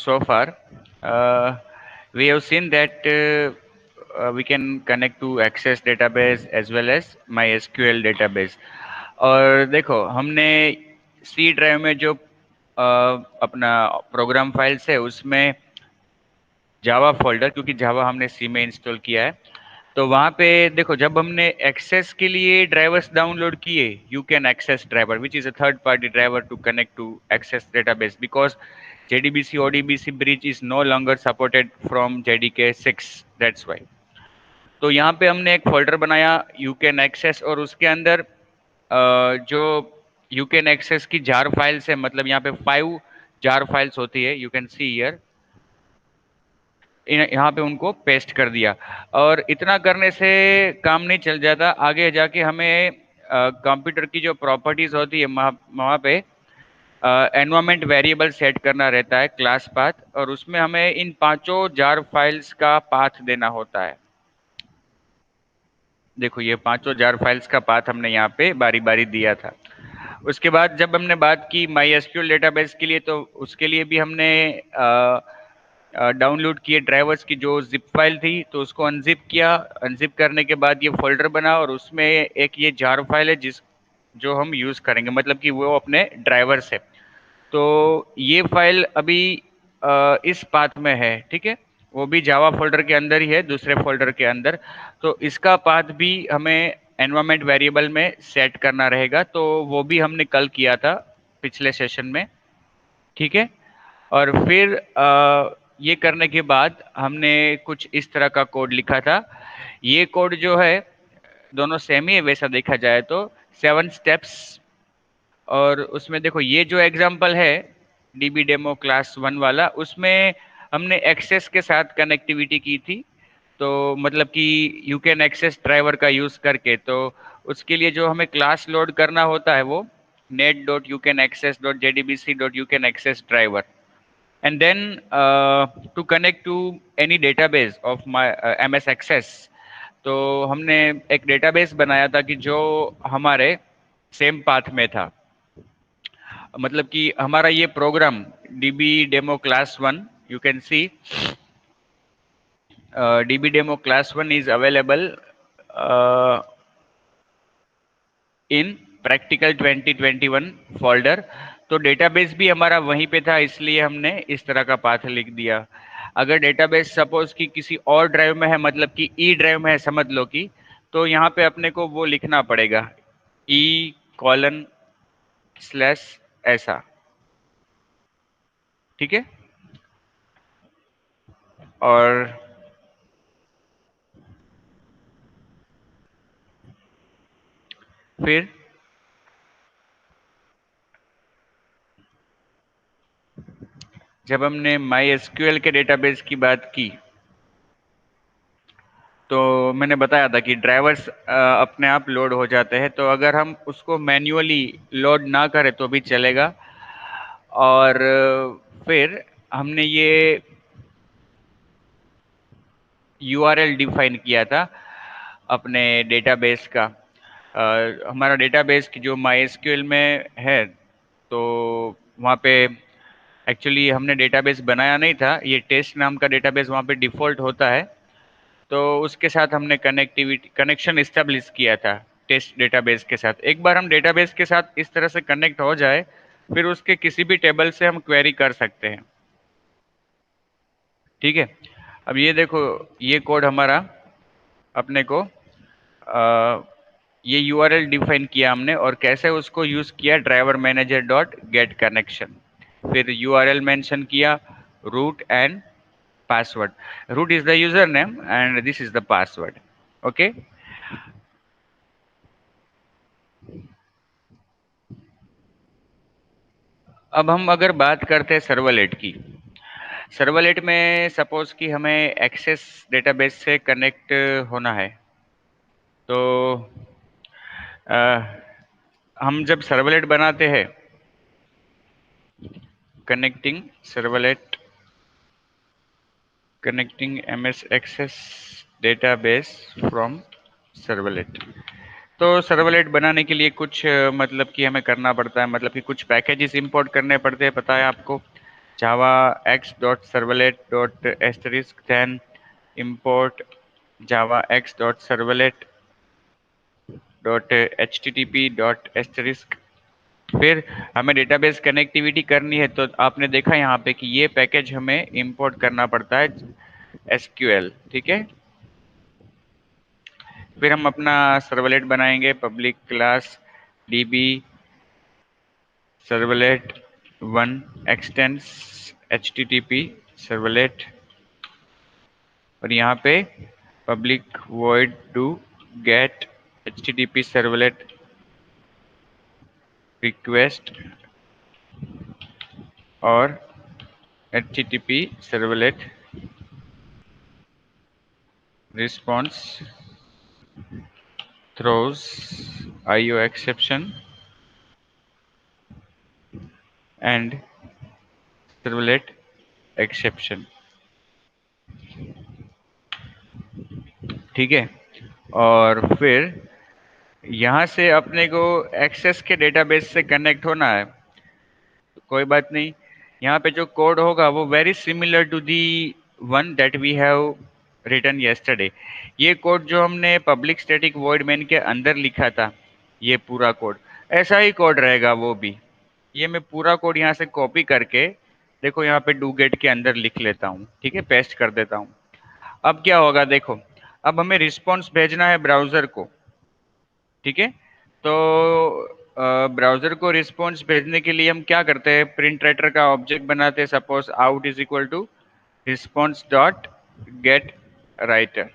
so far, we have seen that we can connect to Access database as well as MySQL database. और देखो हमने C drive में जो अपना program files है उसमें जावा फोल्डर, क्योंकि जावा हमने सी में इंस्टॉल किया है, तो वहाँ पे देखो जब हमने एक्सेस के लिए ड्राइवर्स डाउनलोड किए, you can access driver which is a third party driver to connect to access database because JDBC ODBC bridge is no longer supported from JDK6, that's why. तो यहाँ पे हमने एक फोल्डर बनाया you can access, और उसके अंदर जो यू कैन एक्सेस की जार फाइल्स है, मतलब यहाँ पे 5 जार फाइल्स होती है, यू कैन सी हियर, यहाँ पे उनको पेस्ट कर दिया। और इतना करने से काम नहीं चल जाता, आगे जाके हमें कंप्यूटर की जो प्रॉपर्टीज होती है वहाँ पे एनवायरमेंट वेरिएबल सेट करना रहता है, क्लास पाथ, और उसमें हमें इन पांचों जार फाइल्स का पाथ देना होता है। देखो ये पांचों जार फाइल्स का पाथ हमने यहाँ पे बारी बारी दिया था। उसके बाद जब हमने बात की MySQL डेटाबेस के लिए, तो उसके लिए भी हमने डाउनलोड किए ड्राइवर्स की जो जिप फाइल थी, तो उसको अनजिप किया। अनजिप करने के बाद ये फोल्डर बना, और उसमें एक ये जार फाइल है जिस जो हम यूज़ करेंगे, मतलब कि वो अपने ड्राइवर्स है। तो ये फाइल अभी इस पाथ में है, ठीक है, वो भी जावा फोल्डर के अंदर ही है, दूसरे फोल्डर के अंदर। तो इसका पाथ भी हमें एनवायरमेंट वेरिएबल में सेट करना रहेगा, तो वो भी हमने कल किया था पिछले सेशन में, ठीक है। और फिर ये करने के बाद हमने कुछ इस तरह का कोड लिखा था। ये कोड जो है दोनों सेम ही है वैसा देखा जाए तो, 7 स्टेप्स। और उसमें देखो ये जो एग्जांपल है DB डेमो क्लास 1 वाला, उसमें हमने एक्सेस के साथ कनेक्टिविटी की थी, तो मतलब कि यू कैन एक्सेस ड्राइवर का यूज करके। तो उसके लिए जो हमें क्लास लोड करना होता है वो net.youcanaccess.jdbc.youcanaccess driver, and then to connect to any database of my MS Access। तो हमने एक डेटाबेस बनाया था कि जो हमारे सेम पाथ में था, मतलब कि हमारा ये program DB demo class 1, you can see DB demo class 1 is available in practical 2021 folder. तो डेटाबेस भी हमारा वहीं पे था, इसलिए हमने इस तरह का पाथ लिख दिया। अगर डेटाबेस सपोज कि किसी और ड्राइव में है, मतलब कि ई ड्राइव में है समझ लो कि, तो यहाँ पे अपने को वो लिखना पड़ेगा E:/ ऐसा, ठीक है। और फिर जब हमने MySQL के डेटाबेस की बात की, तो मैंने बताया था कि ड्राइवर्स अपने आप लोड हो जाते हैं, तो अगर हम उसको मैन्युअली लोड ना करें तो भी चलेगा। और फिर हमने ये URL डिफाइन किया था अपने डेटाबेस का। हमारा डेटाबेस की जो MySQL में है, तो वहाँ पे एक्चुअली हमने डेटाबेस बनाया नहीं था, ये टेस्ट नाम का डेटाबेस वहाँ पे डिफ़ॉल्ट होता है। तो उसके साथ हमने कनेक्शन इस्टेब्लिश किया था टेस्ट डेटाबेस के साथ। एक बार हम डेटाबेस के साथ इस तरह से कनेक्ट हो जाए, फिर उसके किसी भी टेबल से हम क्वेरी कर सकते हैं, ठीक है। अब ये देखो, ये कोड हमारा अपने को ये URL डिफाइन किया हमने, और कैसे उसको यूज किया, driver manager dot get connection, फिर URL मेंशन किया, root and password. Root is the user name and this is the password, okay. अब हम अगर बात करते हैं सर्वलेट की, सर्वलेट में सपोज कि हमें एक्सेस डेटाबेस से कनेक्ट होना है, तो अ, हम जब सर्वलेट बनाते हैं, connecting servlet, connecting MS Access database from servlet. तो सर्वलेट बनाने के लिए कुछ मतलब कि हमें करना पड़ता है, मतलब कि कुछ पैकेजेस इंपोर्ट करने पड़ते हैं, पता है आपको। java x dot servlet dot asterisk, then import java x dot servlet dot http dot asterisk। फिर हमें डेटाबेस कनेक्टिविटी करनी है, तो आपने देखा यहाँ पे कि ये पैकेज हमें इंपोर्ट करना पड़ता है, एसक्यूएल, ठीक है। फिर हम अपना सर्वलेट बनाएंगे, public class db servlet 1 expanse http servlet, और यहाँ पे public void to get http servlet request और http servlet response throws IO exception and servlet exception, ठीक है। और फिर यहाँ से अपने को एक्सेस के डेटाबेस से कनेक्ट होना है, तो कोई बात नहीं। यहाँ पे जो कोड होगा वो very similar to the one that we have written yesterday। ये कोड जो हमने पब्लिक स्टैटिक वॉइड मेन के अंदर लिखा था, ये पूरा कोड ऐसा ही कोड रहेगा वो भी। ये मैं पूरा कोड यहाँ से कॉपी करके, देखो यहाँ पे डू गेट के अंदर लिख लेता हूँ, ठीक है, पेस्ट कर देता हूँ। अब क्या होगा देखो, अब हमें रिस्पॉन्स भेजना है ब्राउजर को, ठीक है। तो ब्राउजर को रिस्पॉन्स भेजने के लिए हम क्या करते हैं, प्रिंट राइटर का ऑब्जेक्ट बनाते हैं। Suppose out is equal to response dot get writer,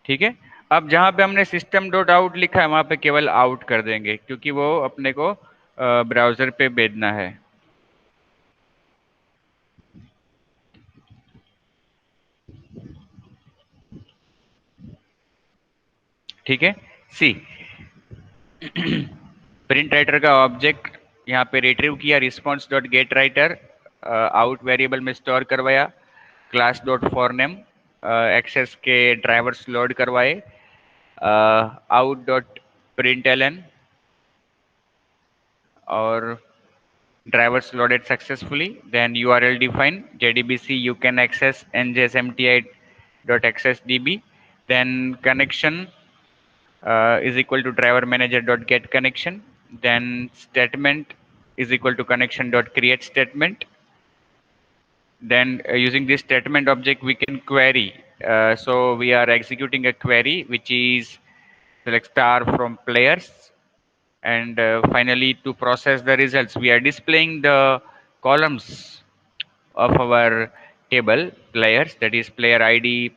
ठीक है। अब जहाँ पे हमने सिस्टम डॉट आउट लिखा है वहाँ पे केवल आउट कर देंगे, क्योंकि वो अपने को ब्राउजर पे भेजना है, ठीक है। सी प्रिंट राइटर का ऑब्जेक्ट यहाँ पे रिट्रीव किया, response dot get writer out variable में स्टोर करवाया, class dot for name access के ड्राइवर्स लोड करवाए, आउट डॉट प्रिंट एलन और drivers loaded successfully, then URL define JDBC you can access njsmti dot access db, then connection is equal to driver manager dot get connection, then statement is equal to connection dot create statement, then using this statement object we can query, so we are executing a query which is select star from players, and finally to process the results we are displaying the columns of our table players, that is player id,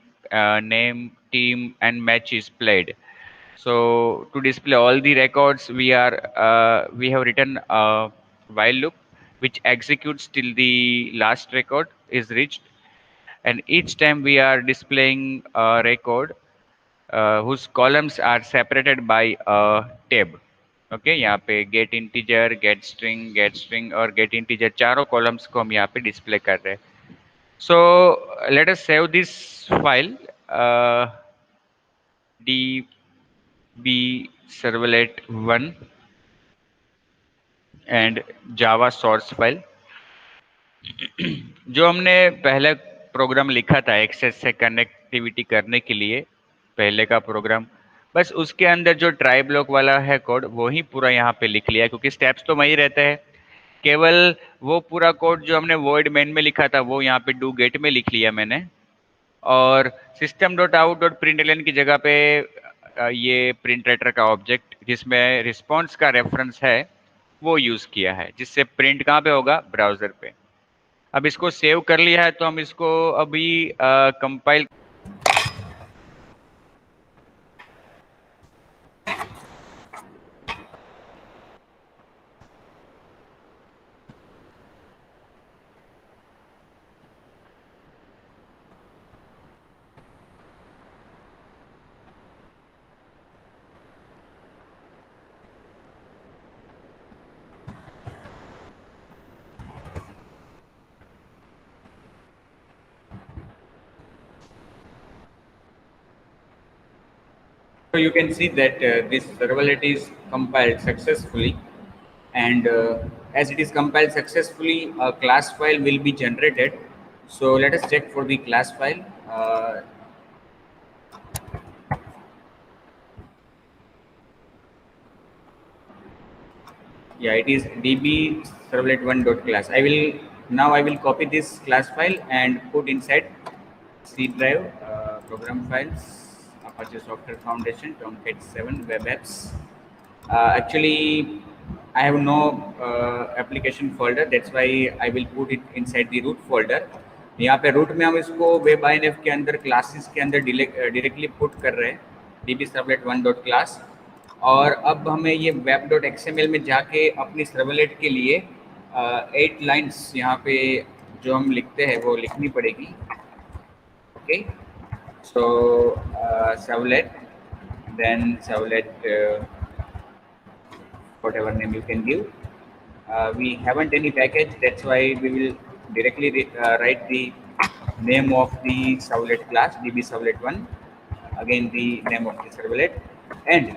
name, team and match is played. So to display all the records we have written a while loop which executes till the last record is reached, and each time we are displaying a record whose columns are separated by a tab। Okay यहाँ पे gate integer, gate string और gate integer चारों columns को हम यहाँ पे display कर रहे हैं। So let us save this file db servlet 1 and Java source file. जो हमने पहले प्रोग्राम लिखा था एक्सेस से कनेक्टिविटी करने के लिए, पहले का प्रोग्राम, बस उसके अंदर जो ट्राई ब्लॉक वाला है कोड वही पूरा यहाँ पे लिख लिया, क्योंकि स्टेप्स तो वही रहते हैं। केवल वो पूरा कोड जो हमने वॉइड मेन में लिखा था वो यहाँ पे डू गेट में लिख लिया मैंने, और system dot out dot print L N की जगह पे ये प्रिंट राइटर का ऑब्जेक्ट जिसमें रिस्पॉन्स का रेफरेंस है वो यूज़ किया है, जिससे प्रिंट कहाँ पे होगा, ब्राउज़र पे। अब इसको सेव कर लिया है तो हम इसको अभी compile. So you can see that this servlet is compiled successfully, and as it is compiled successfully, a class file will be generated. So let us check for the class file. Yeah, it is db servlet1.class. I will copy this class file and put inside C drive, program files, Apache Software Foundation, Tomcat 7, web apps. Actually, I have no application folder. That's why I will put it inside the root folder. यहाँ पे root में हम इसको web INF के अंदर classes के अंदर directly put कर रहे हैं, db servlet 1.class। और अब हमें ये web.xml में जाके अपनी सर्वलेट के लिए 8 लाइन्स यहाँ पे जो हम लिखते हैं वो लिखनी पड़ेगी। Okay, so servlet, then servlet whatever name you can give. We haven't any package, that's why we will directly write the name of the servlet class, db servlet 1, again the name of the servlet, and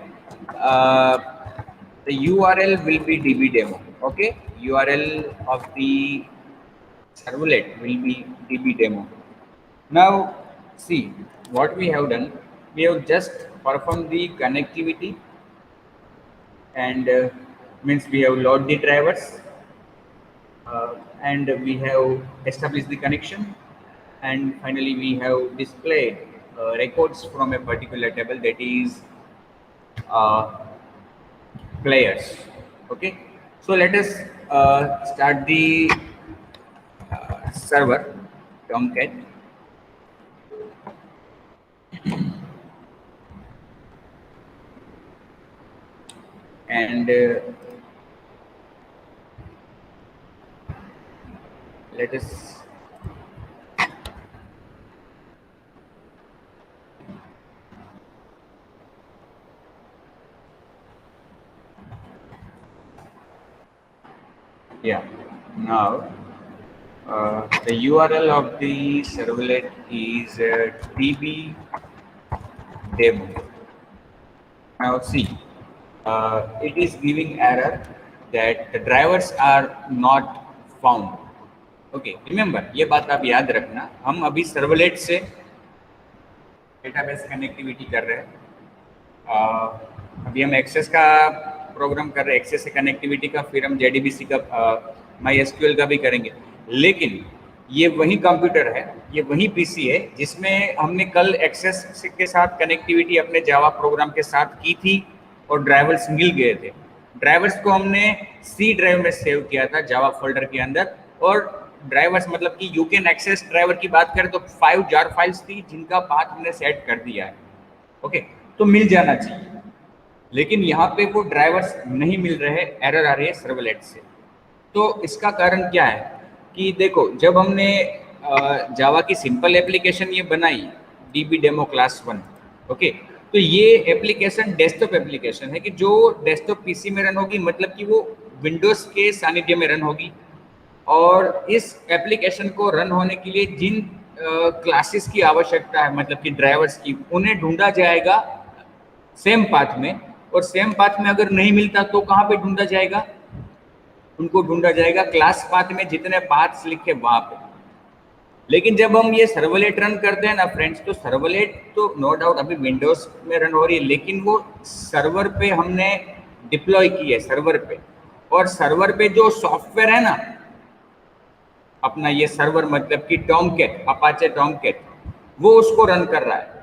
the URL will be db demo. Okay, URL of the servlet will be db demo. Now see what we have done. We have just performed the connectivity, and means we have loaded the drivers, and we have established the connection, and finally we have displayed records from a particular table, that is players. Okay, so let us start the server Tomcat. And let us now the URL of the servlet is db demo. Now see, it is giving error that the drivers are not found. Okay, remember ये बात आप याद रखना, हम अभी servlet से database connectivity कर रहे हैं। अभी हम एक्सेस का प्रोग्राम कर रहे हैं, एक्सेस से कनेक्टिविटी का, फिर हम JDBC का MySQL का भी करेंगे। लेकिन ये वही कंप्यूटर है, ये वही पीसी है जिसमें हमने कल एक्सेस के साथ कनेक्टिविटी अपने जावा प्रोग्राम के साथ की थी और ड्राइवर्स मिल गए थे। ड्राइवर्स को हमने C ड्राइव में सेव किया था जावा फोल्डर के अंदर, और ड्राइवर्स मतलब कि यू कैन एक्सेस ड्राइवर की बात करें तो 5 जार फाइल्स थी जिनका पाथ हमने सेट कर दिया है। ओके, तो मिल जाना चाहिए, लेकिन यहाँ पे वो ड्राइवर्स नहीं मिल रहे, एरर आ रही है सर्वलेट से। तो इसका कारण क्या है कि देखो, जब हमने जावा की सिंपल एप्लीकेशन ये बनाई db demo class 1, ओके, तो ये एप्लीकेशन डेस्कटॉप एप्लीकेशन है कि जो डेस्कटॉप पीसी में रन होगी, मतलब कि वो विंडोज के सानिध्य में रन होगी। और इस एप्लीकेशन को रन होने के लिए जिन क्लासेस की आवश्यकता है, मतलब कि ड्राइवर्स की, उन्हें ढूंढा जाएगा सेम पाथ में, और सेम पाथ में अगर नहीं मिलता तो कहाँ पे ढूंढा जाएगा? उनको ढूंढा जाएगा क्लास पाथ में जितने पाथ्स लिखे वहां पे। लेकिन जब हम ये सर्वलेट रन करते हैं ना फ्रेंड्स, तो सर्वलेट तो नो डाउट अभी विंडोज में रन हो रही है, लेकिन वो सर्वर पे हमने डिप्लॉय की है, सर्वर पे। और सर्वर पे जो सॉफ्टवेयर है ना अपना, ये सर्वर मतलब कि टॉमकैट, अपाचे टॉमकैट, वो उसको रन कर रहा है।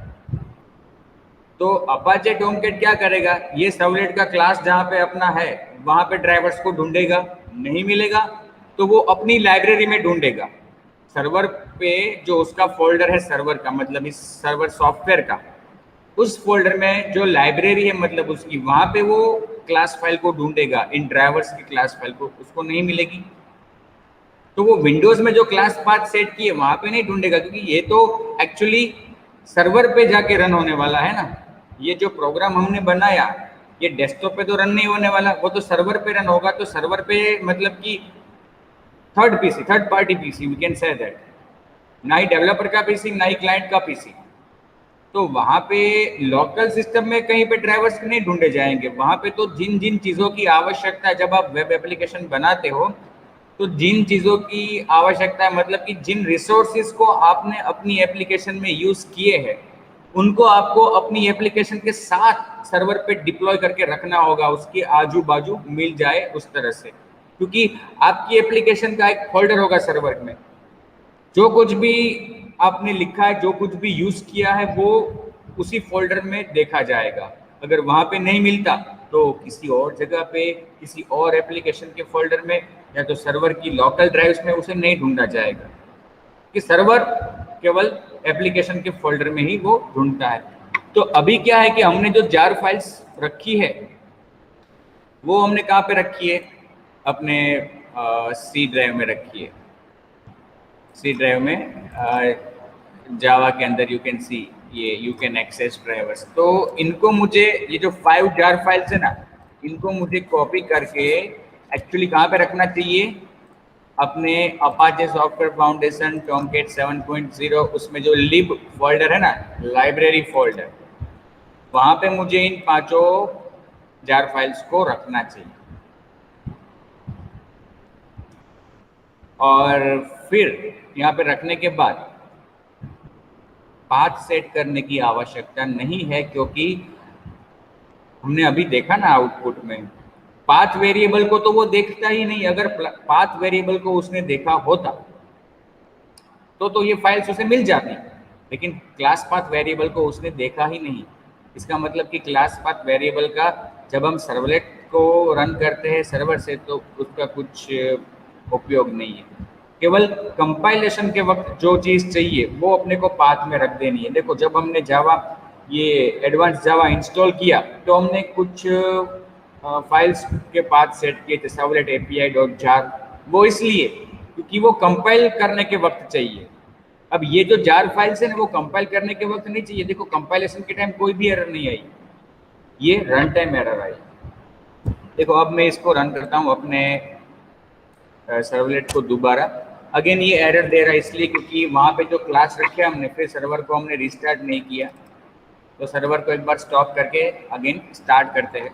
तो अपाचे टॉमकैट क्या करेगा, ये सर्वलेट का क्लास जहाँ पे अपना है वहां पे ड्राइवर्स को ढूंढेगा, नहीं मिलेगा तो वो अपनी लाइब्रेरी में ढूंढेगा। सर्वर पे जो उसका फोल्डर है सर्वर का, मतलब इस सर्वर सॉफ्टवेयर का, उस फोल्डर में जो लाइब्रेरी है मतलब उसकी, वहां पे वो क्लास फाइल को ढूंढेगा, इन ड्राइवर्स की क्लास फाइल को, उसको नहीं मिलेगी तो वो विंडोज में जो क्लास पाथ सेट की है वहां पे नहीं ढूंढेगा, क्योंकि ये तो एक्चुअली सर्वर पे जाके रन होने वाला है ना। ये जो प्रोग्राम हमने बनाया ये डेस्कटॉप पे तो रन नहीं होने वाला, वो तो सर्वर पे रन होगा। तो सर्वर पे मतलब कि third PC, third party PC, we can say that, ना ही डेवलपर का पीसी ना ही क्लाइंट का पीसी। तो वहाँ पे लोकल सिस्टम में कहीं पे ड्राइवर्स नहीं ढूंढे जाएंगे। वहाँ पे तो जिन जिन चीज़ों की आवश्यकता है, जब आप वेब एप्लीकेशन बनाते हो तो जिन चीज़ों की आवश्यकता है, मतलब कि जिन रिसोर्सेज को आपने अपनी एप्लीकेशन में यूज़ किए हैं, उनको आपको अपनी एप्लीकेशन के साथ सर्वर पे डिप्लॉय करके रखना होगा, उसके आजू बाजू मिल जाए उस तरह से। क्योंकि आपकी एप्लीकेशन का एक फोल्डर होगा सर्वर में, जो कुछ भी आपने लिखा है, जो कुछ भी यूज किया है, वो उसी फोल्डर में देखा जाएगा। अगर वहां पे नहीं मिलता तो किसी और जगह पे, किसी और एप्लीकेशन के फोल्डर में, या तो सर्वर की लोकल ड्राइव्स में उसे नहीं ढूंढा जाएगा, कि सर्वर केवल एप्लीकेशन के फोल्डर में ही वो ढूंढता है। तो अभी क्या है कि हमने जो जार फाइल्स रखी है वो हमने कहाँ पे रखी है, अपने सी ड्राइव में रखी है। सी ड्राइव में जावा के अंदर यू कैन सी, ये यू कैन एक्सेस ड्राइवर्स। तो इनको मुझे, ये जो 5 जार फाइल्स है ना, इनको मुझे कॉपी करके एक्चुअली कहाँ पे रखना चाहिए, अपने अपाचे सॉफ्टवेयर फाउंडेशन टॉमकेट 7.0 उसमें जो लिब फोल्डर है ना, लाइब्रेरी फोल्डर, वहाँ पे मुझे इन 5 जार फाइल्स को रखना चाहिए। और फिर यहाँ पे रखने के बाद पाथ सेट करने की आवश्यकता नहीं है, क्योंकि हमने अभी देखा ना आउटपुट में, पाथ वेरिएबल को तो वो देखता ही नहीं। अगर पाथ वेरिएबल को उसने देखा होता तो ये फाइल्स उसे मिल जाती, लेकिन क्लास पाथ वेरिएबल को उसने देखा ही नहीं। इसका मतलब कि क्लास पाथ वेरिएबल का जब हम सर्वलेट को रन करते हैं सर्वर से, तो उसका कुछ उपयोग नहीं है। केवल कंपाइलेशन के वक्त जो चीज़ चाहिए वो अपने को पाथ में रख देनी है। देखो, जब हमने जावा, ये एडवांस जावा इंस्टॉल किया, तो हमने कुछ फाइल्स के पाथ सेट किए थे, सर्वलेट API.jar। वो इसलिए क्योंकि वो कंपाइल करने के वक्त चाहिए। अब ये जो जार फाइल्स है ना, वो कंपाइल करने के वक्त नहीं चाहिए। देखो, कंपाइलेशन के टाइम कोई भी एरर नहीं आई, ये रन टाइम एरर आई। देखो, अब मैं इसको रन करता हूँ अपने सर्वलेट को दोबारा। अगेन ये एरर दे रहा है, इसलिए क्योंकि वहाँ पे जो क्लास रखे हमने, फिर सर्वर को हमने रिस्टार्ट नहीं किया। तो सर्वर को एक बार स्टॉप करके अगेन स्टार्ट करते हैं।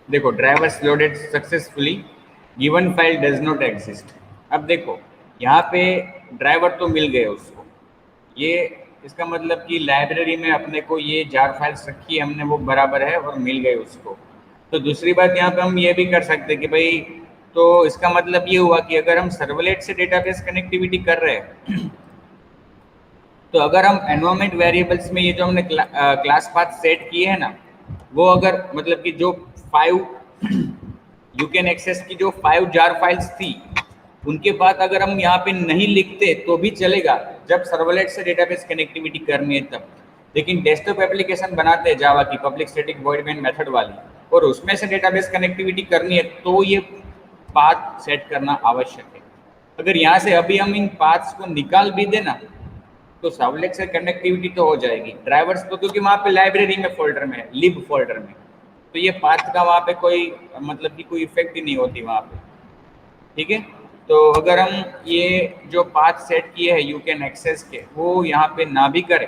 देखो, drivers loaded successfully, given file does not exist. अब देखो, यहाँ पे ड्राइवर तो मिल गए उसको, ये इसका मतलब कि लाइब्रेरी में अपने को ये जार फाइल्स रखी है हमने, वो बराबर है और मिल गए उसको। तो दूसरी बात यहाँ पे हम ये भी कर सकते हैं कि भाई, तो इसका मतलब ये हुआ कि अगर हम सर्वलेट से डेटाबेस कनेक्टिविटी कर रहे हैं, तो अगर हम एनवायरमेंट वेरिएबल्स में ये जो हमने क्लास पाथ सेट किए हैं ना, वो अगर मतलब कि जो 5 यू कैन एक्सेस की जो 5 जार फाइल्स थी, उनके बाद अगर हम यहाँ पे नहीं लिखते तो भी चलेगा, जब सर्वलेट से डेटाबेस कनेक्टिविटी करनी है तब। लेकिन डेस्कटॉप एप्लीकेशन बनाते हैं जावा की, public static void main method वाली, और उसमें से डेटाबेस कनेक्टिविटी करनी है, तो ये पाथ सेट करना आवश्यक है। अगर यहाँ से अभी हम इन पाथ्स को निकाल भी देना, तो सर्वलेट से कनेक्टिविटी तो हो जाएगी। ड्राइवर्स तो क्योंकि वहाँ पे लाइब्रेरी में फोल्डर में है, लिब फोल्डर में, तो ये पाथ का वहाँ पे कोई मतलब कि कोई इफेक्ट ही नहीं होती वहाँ पे। ठीक है, तो अगर हम ये जो पाथ सेट किए हैं यू कैन एक्सेस के, वो यहाँ पे ना भी करें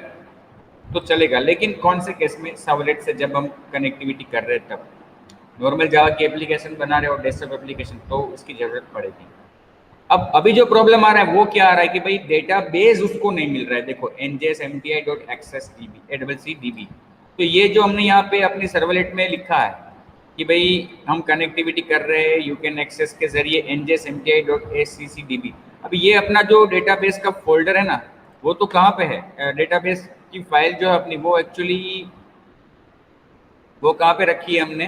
तो चलेगा। लेकिन कौन से केस में, सर्वलेट से जब हम कनेक्टिविटी कर रहे हैं तब। नॉर्मल जावा की एप्लीकेशन बना रहे हो, डेस्कटॉप एप्लीकेशन, तो उसकी ज़रूरत पड़ेगी। अब अभी जो प्रॉब्लम आ रहा है वो क्या आ रहा है कि भाई डेटाबेस उसको नहीं मिल रहा है। देखो, njs_mti.accessdb ACCDB, तो ये जो हमने यहाँ पे अपनी सर्वलेट में लिखा है कि भाई हम कनेक्टिविटी कर रहे हैं यू कैन एक्सेस के जरिए njs_mti.accddb, अब ये अपना जो डेटाबेस का फोल्डर है ना, वो तो कहाँ पे है, डेटाबेस की फाइल जो है अपनी, वो एक्चुअली वो कहाँ पे रखी है हमने।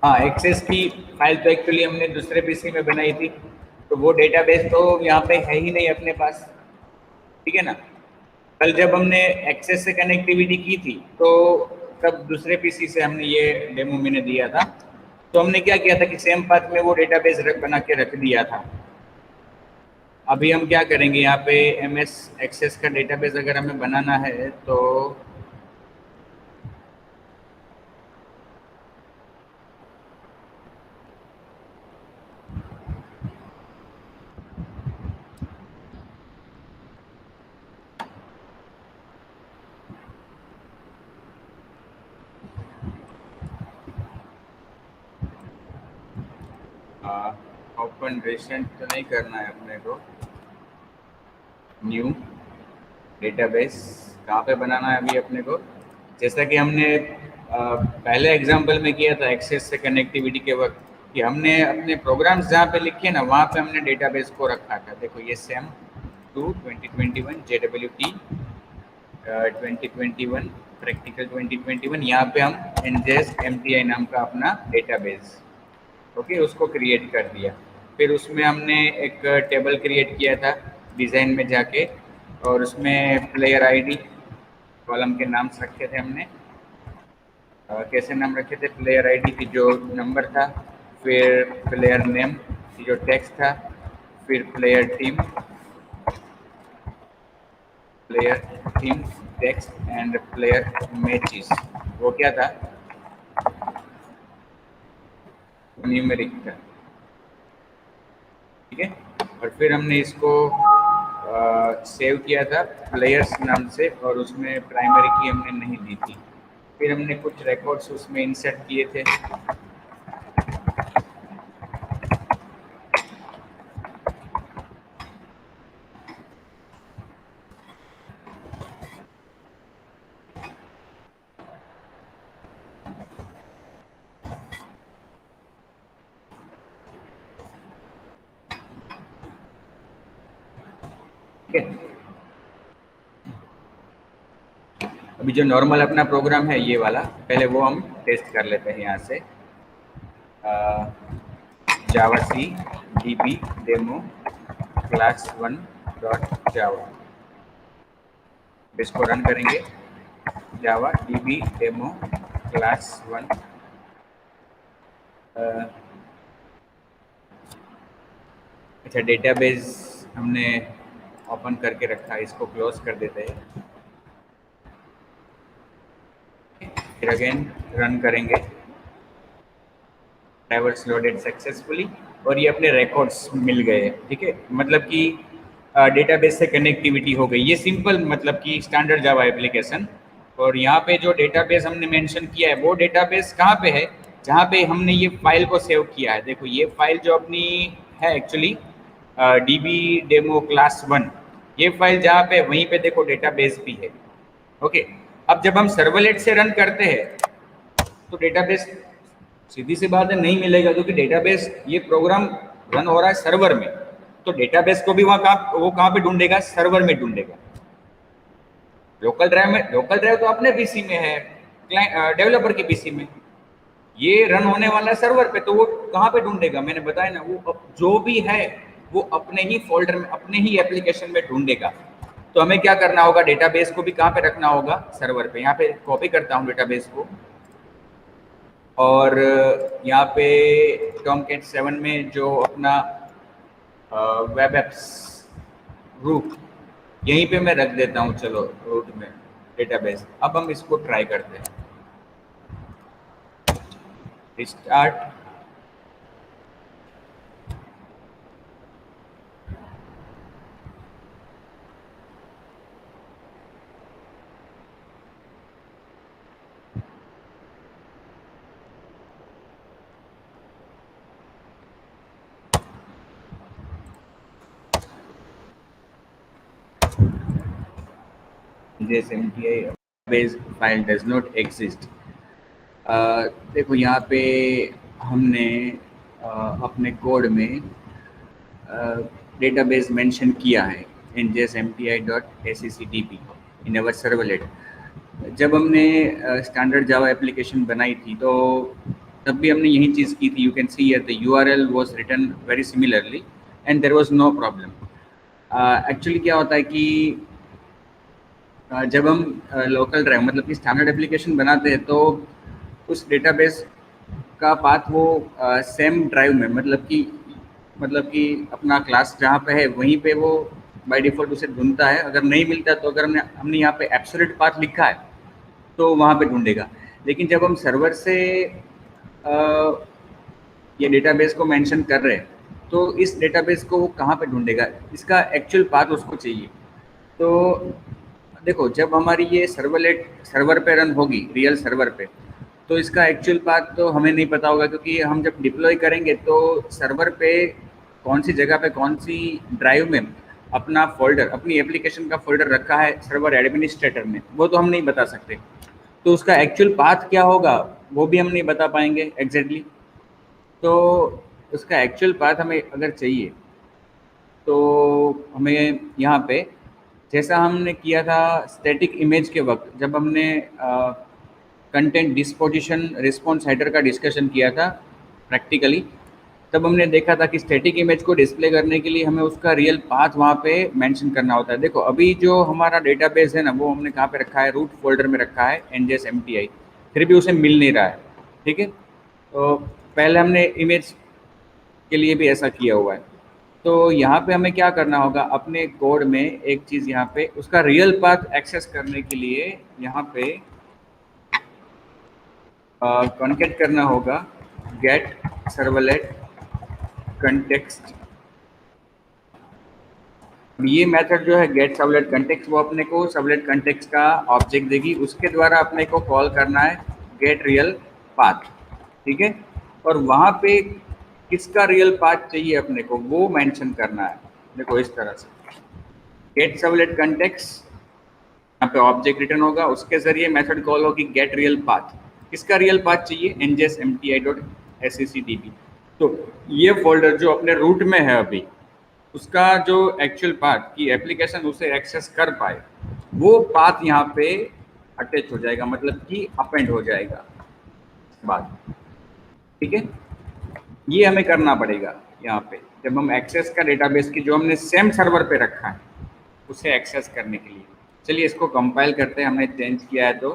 हाँ, एक्सेस की फाइल तो एक्चुअली हमने दूसरे पीसी में बनाई थी, तो वो डेटाबेस तो यहाँ पे है ही नहीं अपने पास। ठीक है ना, कल जब हमने एक्सेस से कनेक्टिविटी की थी, तो तब दूसरे पीसी से हमने ये डेमो मैंने दिया था। तो हमने क्या किया था कि सेम पाथ में वो डेटाबेस बना के रख दिया था। अभी हम क्या करेंगे, यहाँ पे एमएस एक्सेस का डेटाबेस अगर हमें बनाना है तो ओपन रिसेंट तो नहीं करना है अपने को, न्यू डेटाबेस कहाँ पे बनाना है अभी अपने को, जैसा कि हमने पहले एग्जांपल में किया था एक्सेस से कनेक्टिविटी के वक्त, कि हमने अपने प्रोग्राम्स जहाँ पे लिखे ना वहाँ पे हमने डेटाबेस को रखा था। देखो ये सेम 2021 JWT 2021 प्रैक्टिकल 2021, यहाँ पे हम NJS MTI नाम का अपना डेटाबेस ओके उसको क्रिएट कर दिया। फिर उसमें हमने एक टेबल क्रिएट किया था डिज़ाइन में जाके, और उसमें प्लेयर आईडी कॉलम के नाम रखे थे हमने। कैसे नाम रखे थे, प्लेयर आईडी की जो नंबर था, फिर प्लेयर नेम की जो टेक्स्ट था, फिर player team text and player matches, वो क्या था, न्यूमेरिक था। ठीक है, और फिर हमने इसको सेव किया था प्लेयर्स नाम से, और उसमें प्राइमरी की हमने नहीं दी थी। फिर हमने कुछ रिकॉर्ड्स उसमें इंसर्ट किए थे। ठीक है, अभी जो नॉर्मल अपना प्रोग्राम है ये वाला, पहले वो हम टेस्ट कर लेते हैं यहाँ से। जावा सी DB डेमो क्लास 1 डॉट जावा, इसको रन करेंगे। जावा DB डेमो क्लास 1। अच्छा, डेटाबेस हमने ओपन करके रखा है, इसको क्लोज कर देते हैं। फिर अगेन रन करेंगे, ड्राइवर्स लोडेड सक्सेसफुली, और ये अपने रिकॉर्ड्स मिल गए। ठीक है, मतलब कि डेटाबेस से कनेक्टिविटी हो गई। ये सिंपल मतलब कि स्टैंडर्ड जावा एप्लीकेशन। और यहाँ पे जो डेटाबेस हमने मेंशन किया है वो डेटाबेस कहाँ पे है, जहाँ पे हमने ये फाइल को सेव किया है। देखो ये फाइल जो अपनी है एक्चुअली DB डेमो क्लास 1, ये फाइल जहाँ पे, वहीं पे देखो डेटाबेस भी है। ओके, अब जब हम सर्वलेट से रन करते हैं तो डेटाबेस सीधी सी बात है नहीं मिलेगा, क्योंकि डेटाबेस ये प्रोग्राम रन हो रहा है सर्वर में, तो डेटाबेस को भी वो कहाँ पे ढूंढेगा, सर्वर में ढूंढेगा। लोकल ड्राइव तो अपने पीसी में है, डेवलपर के पीसी में, ये रन होने वाला है सर्वर पे, तो वो कहाँ पे ढूंढेगा, मैंने बताया ना, वो जो भी है वो अपने ही फोल्डर में, अपने ही एप्लीकेशन में ढूंढेगा। तो हमें क्या करना होगा, डेटाबेस को भी कहाँ पे रखना होगा, सर्वर पे। यहाँ पे कॉपी करता हूँ डेटाबेस को, और यहाँ पे टॉमकैट 7 में जो अपना वेब एप्स रूट, यहीं पे मैं रख देता हूँ। चलो रूट में डेटाबेस, अब हम इसको ट्राई करते हैं। रिस्टार्ट, जैसे base file does not exist. देखो यहाँ पे हमने अपने कोड में डेटाबेस मेंशन किया है njsmti.accdb इन अवर सर्वलेट। जब हमने स्टैंडर्ड जावा एप्लीकेशन बनाई थी तो तब भी हमने यही चीज़ की थी। You can see here the URL was written very similarly and there was no problem. Actually क्या होता है कि जब हम लोकल ड्राइव मतलब कि स्टैंडर्ड एप्लीकेशन बनाते हैं तो उस डेटाबेस का पाथ वो सेम ड्राइव में मतलब कि अपना क्लास जहाँ पे है वहीं पे वो बाय डिफ़ॉल्ट उसे ढूँढता है। अगर नहीं मिलता तो अगर हमने यहाँ पे एब्सोल्यूट पाथ लिखा है तो वहाँ पे ढूँढेगा। लेकिन जब हम सर्वर से अ, ये डेटाबेस को मेंशन कर रहे हैं तो इस डेटाबेस को वो कहाँ पे ढूँढेगा? इसका एक्चुअल पाथ उसको चाहिए। तो देखो, जब हमारी ये सर्वलेट सर्वर पे रन होगी रियल सर्वर पे, तो इसका एक्चुअल पाथ तो हमें नहीं पता होगा, क्योंकि हम जब डिप्लॉय करेंगे तो सर्वर पे कौन सी जगह पे कौन सी ड्राइव में अपना फोल्डर अपनी एप्लीकेशन का फोल्डर रखा है सर्वर एडमिनिस्ट्रेटर ने, वो तो हम नहीं बता सकते। तो उसका एक्चुअल पाथ क्या होगा वो भी हम नहीं बता पाएंगे एग्जैक्टली। तो उसका एक्चुअल पाथ हमें अगर चाहिए तो हमें यहाँ पे, जैसा हमने किया था स्टैटिक इमेज के वक्त जब हमने कंटेंट डिस्पोजिशन रिस्पॉन्स हेडर का डिस्कशन किया था प्रैक्टिकली, तब हमने देखा था कि स्टैटिक इमेज को डिस्प्ले करने के लिए हमें उसका रियल पाथ वहाँ पे मेंशन करना होता है। देखो, अभी जो हमारा डेटाबेस है ना वो हमने कहाँ पे रखा है, रूट फोल्डर में रखा है NJSMTI, फिर भी उसे मिल नहीं रहा है। ठीक है, तो पहले हमने इमेज के लिए भी ऐसा किया हुआ है। तो यहाँ पे हमें क्या करना होगा, अपने कोड में एक चीज़ यहाँ पे उसका रियल पाथ एक्सेस करने के लिए यहाँ पे कॉन्केट करना होगा गेट सर्वलेट कंटेक्स्ट। ये मेथड जो है गेट सर्वलेट कंटेक्स्ट, वो अपने को सर्वलेट कंटेक्स्ट का ऑब्जेक्ट देगी, उसके द्वारा अपने को कॉल करना है गेट रियल पाथ। ठीक है, और वहाँ पे किसका रियल पाथ चाहिए अपने को वो मेंशन करना है। देखो इस तरह से गेट सर्वलेट कंटेक्स्ट, यहाँ पे ऑब्जेक्ट रिटर्न होगा, उसके जरिए मेथड कॉल होगी गेट रियल पाथ। किसका रियल पाथ चाहिए, NJSMTI.SECDB। तो ये फोल्डर जो अपने रूट में है अभी, उसका जो एक्चुअल पाथ की एप्लीकेशन उसे एक्सेस कर पाए वो पाथ यहाँ पे अटैच हो जाएगा, मतलब कि अपेंड हो जाएगा बात। ठीक है, ये हमें करना पड़ेगा यहाँ पे जब हम एक्सेस का डेटाबेस की जो हमने सेम सर्वर पे रखा है उसे एक्सेस करने के लिए। चलिए इसको कंपाइल करते हैं, हमने चेंज किया है तो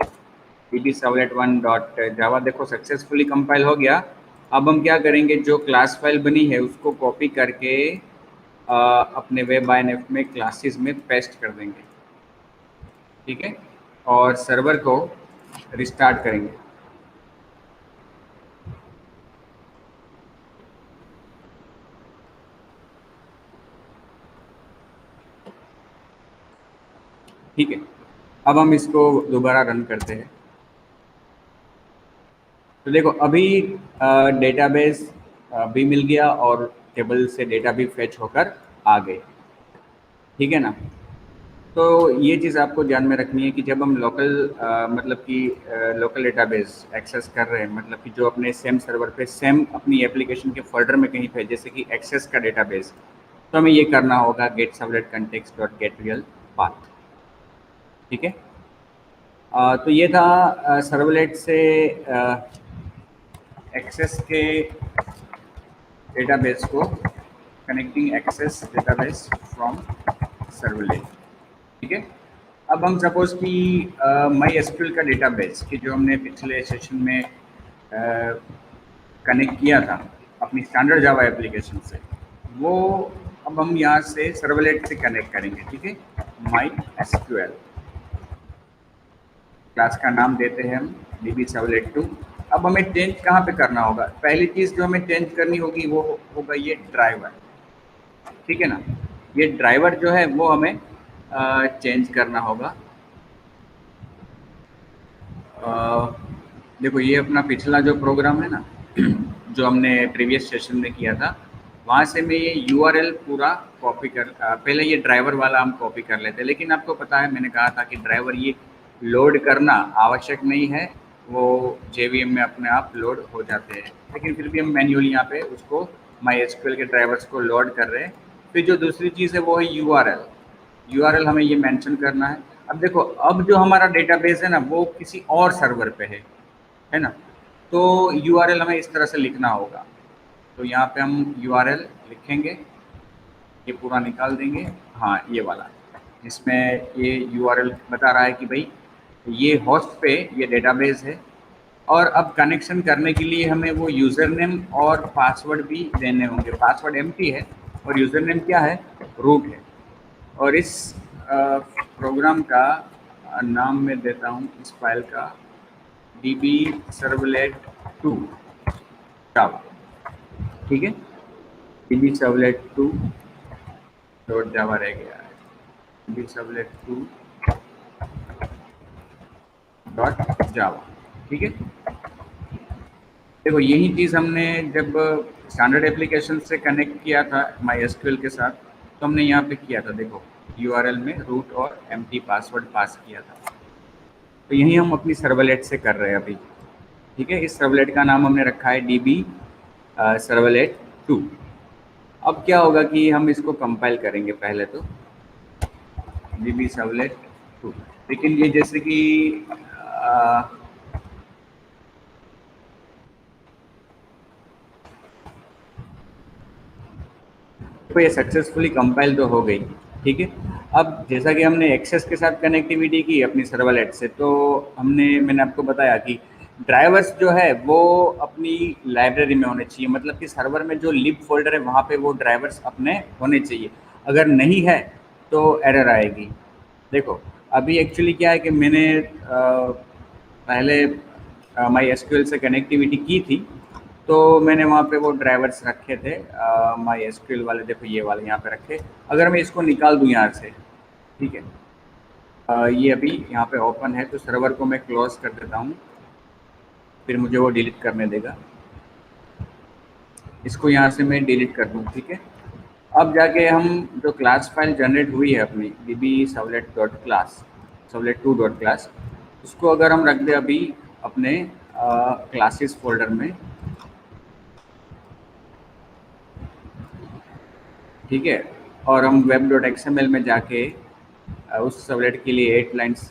dbservlet1.java देखो सक्सेसफुली कंपाइल हो गया। अब हम क्या करेंगे, जो क्लास फाइल बनी है उसको कॉपी करके अपने वेब INF में क्लासेस में पेस्ट कर देंगे। ठीक है, और सर्वर को रिस्टार्ट करेंगे। ठीक है, अब हम इसको दोबारा रन करते हैं। तो देखो अभी डेटाबेस भी मिल गया और टेबल से डेटा भी फेच होकर आ गए। ठीक है ना, तो ये चीज़ आपको ध्यान में रखनी है कि जब हम लोकल मतलब कि लोकल डेटाबेस एक्सेस कर रहे हैं, मतलब कि जो अपने सेम सर्वर पे सेम अपनी एप्लीकेशन के फोल्डर में कहीं पे, जैसे कि एक्सेस का डेटाबेस, तो हमें ये करना होगा gate servlet context dot get real path. ठीक है, तो ये था सर्वलेट से एक्सेस के डेटाबेस को, connecting access database from servlet. ठीक है, अब हम सपोज कि माई एसक्यूएल का डेटाबेस कि जो हमने पिछले सेशन में कनेक्ट किया था अपनी स्टैंडर्ड जावा एप्लीकेशन से, वो अब हम यहाँ से सर्वलेट से कनेक्ट करेंगे। ठीक है, माई एसक्यूएल क्लास का नाम देते हैं हम dbservlet2। अब हमें चेंज कहाँ पे करना होगा, पहली चीज़ जो हमें चेंज करनी होगी वो होगा ये ड्राइवर। ठीक है ना, ये ड्राइवर जो है वो हमें चेंज करना होगा। देखो ये अपना पिछला जो प्रोग्राम है ना जो हमने प्रीवियस सेशन में किया था, वहाँ से मैं ये URL पूरा कॉपी कर पहले ये ड्राइवर वाला हम कॉपी कर लेते हैं, लेकिन आपको पता है मैंने कहा था कि ड्राइवर ये लोड करना आवश्यक नहीं है, वो JVM में अपने आप लोड हो जाते हैं, लेकिन फिर भी हम मैन्युअली यहाँ पे उसको MySQL के ड्राइवर्स को लोड कर रहे हैं। फिर जो दूसरी चीज़ है वो है URL हमें ये मेंशन करना है। अब देखो, अब जो हमारा डेटाबेस है ना वो किसी और सर्वर पे है ना, तो URL हमें इस तरह से लिखना होगा। तो यहाँ पे हम URL लिखेंगे, ये पूरा निकाल देंगे, हाँ ये वाला इसमें ये यूआरएल बता रहा है कि भाई ये होस्ट पे ये डेटाबेस है, और अब कनेक्शन करने के लिए हमें वो यूज़र नेम और पासवर्ड भी देने होंगे। पासवर्ड एम्प्टी है और यूज़र नेम क्या है, रूट है। और इस प्रोग्राम का नाम मैं देता हूँ इस फाइल का db servlet 2 जावा, ठीक है। db servlet 2 डॉट जावा रह गया है, db servlet 2 डॉट जावा, ठीक है। देखो यही चीज़ हमने जब स्टैंडर्ड एप्लीकेशन से कनेक्ट किया था MySQL के साथ, तो हमने यहाँ पे किया था। देखो यूआरएल में रूट और एम्प्टी पासवर्ड पास किया था, तो यही हम अपनी सर्वलेट से कर रहे हैं अभी, ठीक है। इस सर्वलेट का नाम हमने रखा है db servlet 2। अब क्या होगा कि हम इसको कंपाइल करेंगे पहले तो db servlet 2, लेकिन ये जैसे कि तो ये सक्सेसफुली कंपाइल तो हो गई, ठीक है। अब जैसा कि हमने एक्सेस के साथ कनेक्टिविटी की अपनी सर्वलेट से, तो मैंने आपको बताया कि ड्राइवर्स जो है वो अपनी लाइब्रेरी में होने चाहिए, मतलब कि सर्वर में जो लिब फोल्डर है वहाँ पे वो ड्राइवर्स अपने होने चाहिए। अगर नहीं है तो एरर आएगी। देखो अभी एक्चुअली क्या है कि मैंने पहले MySQL से कनेक्टिविटी की थी, तो मैंने वहाँ पे वो ड्राइवर्स रखे थे MySQL वाले। देखो ये वाले यहाँ पे रखे। अगर मैं इसको निकाल दूँ यहाँ से, ठीक है, ये अभी यहाँ पे ओपन है, तो सर्वर को मैं क्लोज कर देता हूँ, फिर मुझे वो डिलीट करने देगा। इसको यहाँ से मैं डिलीट कर दूँ, ठीक है। अब जाके हम जो क्लास फाइल जनरेट हुई है अपनी db servlet dot class servlet 2 dot class, उसको अगर हम रख दें अभी अपने क्लासेस फोल्डर में, ठीक है, और हम web.xml में जाके उस सर्वलेट के लिए 8 लाइन्स,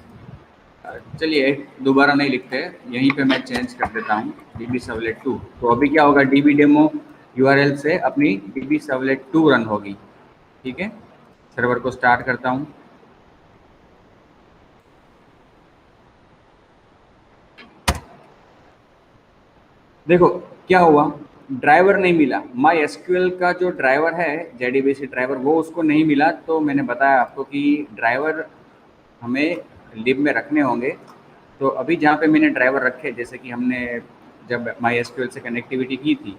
चलिए दोबारा नहीं लिखते, यहीं पे मैं चेंज कर देता हूँ db servlet 2। तो अभी क्या होगा, db demo URL से अपनी db servlet 2 रन होगी, ठीक है। सर्वर को स्टार्ट करता हूँ। देखो क्या हुआ, ड्राइवर नहीं मिला। MySQL का जो ड्राइवर है JDBC ड्राइवर, वो उसको नहीं मिला। तो मैंने बताया आपको कि ड्राइवर हमें लिब में रखने होंगे। तो अभी जहाँ पे मैंने ड्राइवर रखे, जैसे कि हमने जब MySQL से कनेक्टिविटी की थी,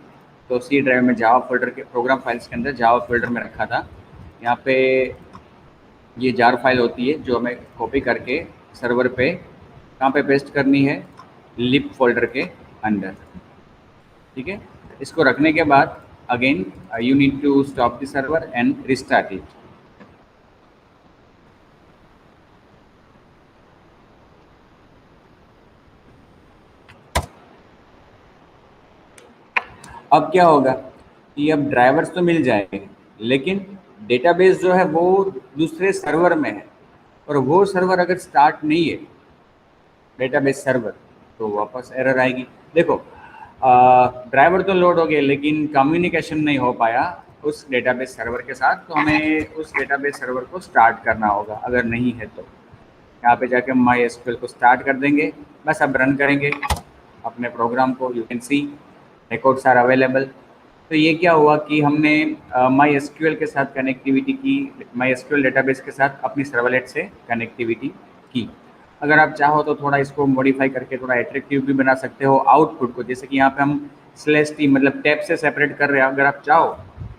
तो सी ड्राइव में जावा फोल्डर के प्रोग्राम फाइल्स के अंदर जावा फोल्डर में रखा था। यहाँ पे ये जार फाइल होती है जो हमें कॉपी करके सर्वर पे कहाँ पे पेस्ट करनी है, लिब फोल्डर के अंदर, ठीक है। इसको रखने के बाद again you need to stop the server and restart it. अब क्या होगा कि अब ड्राइवर्स तो मिल जाएंगे, लेकिन डेटाबेस जो है वो दूसरे सर्वर में है, और वो सर्वर अगर स्टार्ट नहीं है डेटाबेस सर्वर, तो वापस एरर आएगी। देखो ड्राइवर तो लोड हो गए, लेकिन कम्युनिकेशन नहीं हो पाया उस डेटाबेस सर्वर के साथ। तो हमें उस डेटाबेस सर्वर को स्टार्ट करना होगा, अगर नहीं है तो यहाँ पे जाके MySQL को स्टार्ट कर देंगे। बस अब रन करेंगे अपने प्रोग्राम को। You can see records are available. तो ये क्या हुआ कि हमने MySQL के साथ कनेक्टिविटी की, MySQL डेटाबेस के साथ अपनी सर्वलेट से कनेक्टिविटी की। अगर आप चाहो तो थोड़ा इसको मॉडिफाई करके थोड़ा एट्रैक्टिव भी बना सकते हो आउटपुट को, जैसे कि यहाँ पे हम /t मतलब टैब से सेपरेट कर रहे हैं। अगर आप चाहो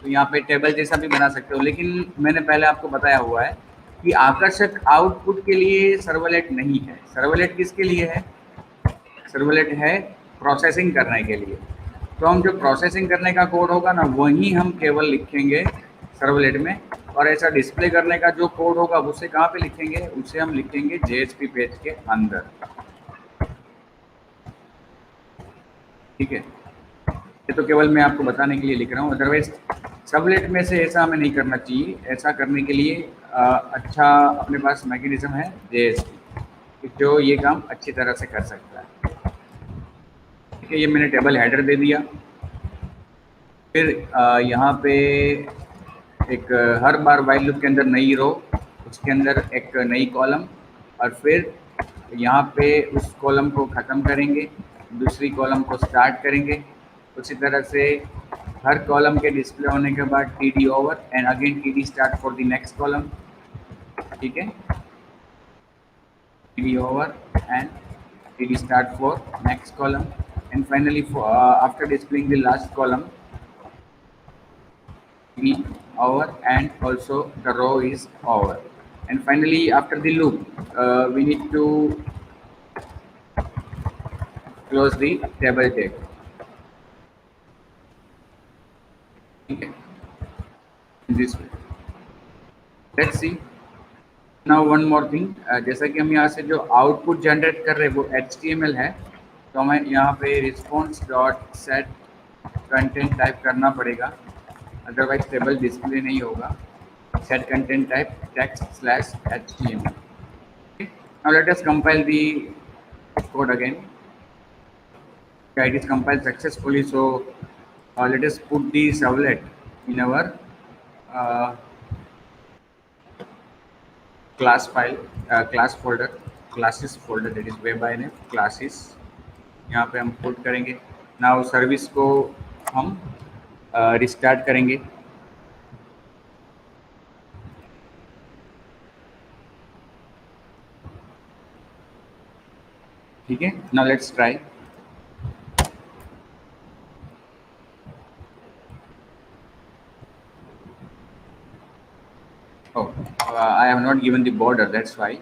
तो यहाँ पे टेबल जैसा भी बना सकते हो, लेकिन मैंने पहले आपको बताया हुआ है कि आकर्षक आउटपुट के लिए सर्वलेट नहीं है। सर्वलेट किसके लिए है, सर्वलेट है प्रोसेसिंग करने के लिए। तो हम जो प्रोसेसिंग करने का कोड होगा ना, वही हम केवल लिखेंगे सर्वलेट में, और ऐसा डिस्प्ले करने का जो कोड होगा उसे कहाँ पे लिखेंगे, उसे हम लिखेंगे JSP पेज के अंदर, ठीक है। ये तो केवल मैं आपको बताने के लिए लिख रहा हूँ, अदरवाइज सर्वलेट में से ऐसा हमें नहीं करना चाहिए। ऐसा करने के लिए अच्छा अपने पास मैकेनिज्म है JSP, जो ये काम अच्छी तरह से कर सकता है, ठीक है। ये मैंने टेबल हेडर दे दिया। फिर यहाँ पे एक हर बार वाइल लूप के अंदर नई रो उसके अंदर एक नई कॉलम, और फिर यहाँ पे उस कॉलम को ख़त्म करेंगे, दूसरी कॉलम को स्टार्ट करेंगे। उसी तरह से हर कॉलम के डिस्प्ले होने के बाद T D over and again T D start for the next column. ठीक है, T D over and T D start for next column, and finally after displaying the last column, be over, and also the row is over. And finally, after the loop, we need to close the table tag. Okay, in this way. Let's see. Now one more thing, जैसा कि हम यहाँ से जो output generate कर रहे हैं वो HTML है, तो हमें यहाँ पे response dot set content type करना पड़ेगा, अदरवाइज टेबल डिस्प्ले नहीं होगा। Set content type text/html. Okay. Now let us compile the code again. Okay, it is compiled successfully. So let us put the servlet in our uh, class file, class folder, classes folder, that is web INF classes. यहाँ पे हम put करेंगे। Now service को हम restart करेंगे। ठीक है, now let's try. I have not given the border, that's why.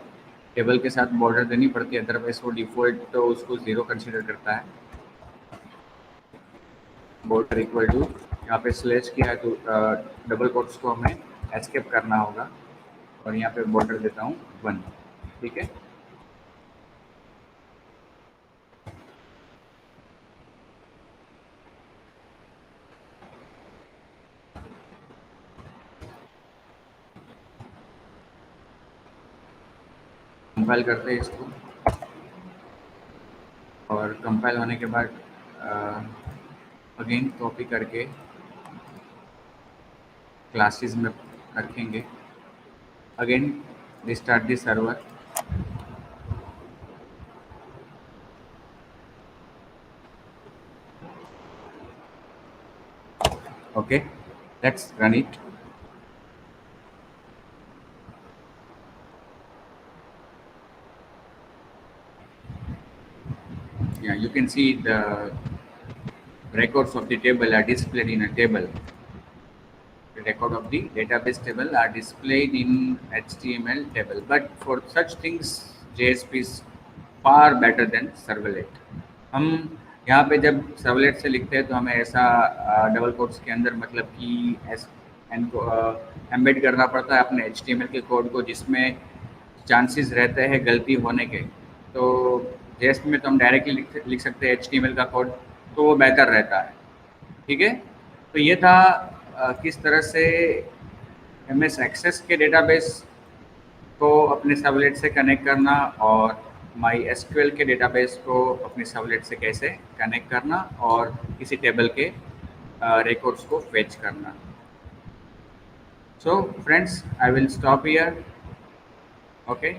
Table के साथ बॉर्डर देनी पड़ती है, अदरवाइज वो डिफॉल्ट तो उसको 0 कंसीडर करता है। बॉर्डर इक्वल टू, यहाँ पे स्लैश किया है तो डबल कोट्स को हमें एस्केप करना होगा, और यहाँ पे बॉर्डर देता हूँ 1। ठीक है, कंपाइल करते हैं इसको, और कंपाइल होने के बाद अगेन कॉपी करके क्लासेस में रखेंगे। Again restart the server. Okay, let's run it. Yeah, you can see the records of the table are displayed in a table. The record of the database table are displayed in HTML table. But for such things, JSP is far better than servlet. हम यहाँ पे जब servlet से लिखते हैं तो हमें ऐसा डबल कोट्स के अंदर मतलब कि एन को एम्बेड करना पड़ता है अपने HTML के कोड को, जिसमें चांसेस रहते हैं गलती होने के। तो JSP में तो हम डायरेक्टली लिख सकते हैं HTML का कोड, तो वो बेहतर रहता है। ठीक है, तो ये था किस तरह से MS एक्सेस के डेटाबेस को अपने सर्वलेट से कनेक्ट करना, और MySQL के डेटाबेस को अपने सर्वलेट से कैसे कनेक्ट करना, और किसी टेबल के रिकॉर्ड्स को फेच करना। So friends, I will stop here. Okay.